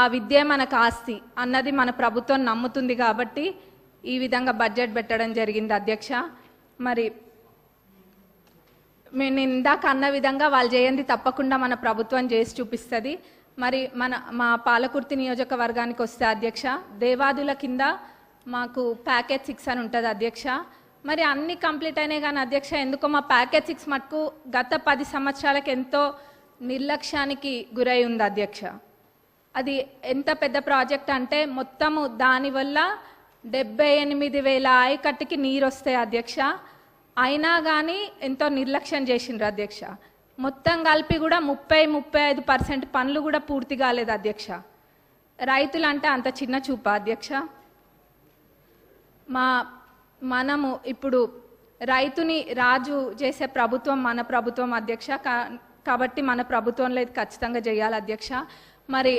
ఆ విద్య మనకు ఆస్తి అన్నది మన ప్రభుత్వం నమ్ముతుంది కాబట్టి ఈ విధంగా బడ్జెట్ పెట్టడం జరిగింది అధ్యక్ష. మరి నేను ఇందాక అన్న విధంగా వాళ్ళు చేయండి తప్పకుండా మన ప్రభుత్వం చేసి చూపిస్తుంది. మరి మా పాలకుర్తి నియోజకవర్గానికి వస్తే అధ్యక్ష, దేవాదుల కింద మాకు ప్యాకేజ్ 6 అని ఉంటుంది అధ్యక్ష. మరి అన్ని కంప్లీట్ అయినాయి కానీ అధ్యక్ష, ఎందుకో మా ప్యాకేజ్ 6 మటుకు గత 10 సంవత్సరాలకు ఎంతో నిర్లక్ష్యానికి గురై ఉంది అధ్యక్ష. అది ఎంత పెద్ద ప్రాజెక్ట్ అంటే మొత్తము దానివల్ల 78,000 ఆయకట్టుకి నీరు వస్తాయి అధ్యక్ష. అయినా కానీ ఎంతో నిర్లక్ష్యం చేసిండ్రు అధ్యక్ష. మొత్తం కలిపి కూడా 30-35% పనులు కూడా పూర్తి కాలేదు అధ్యక్ష. రైతులు అంటే అంత చిన్న చూప అధ్యక్ష. మనము ఇప్పుడు రైతుని రాజు చేసే ప్రభుత్వం మన ప్రభుత్వం అధ్యక్ష. కాబట్టి మన ప్రభుత్వంలో ఇది ఖచ్చితంగా చేయాలి అధ్యక్ష. మరి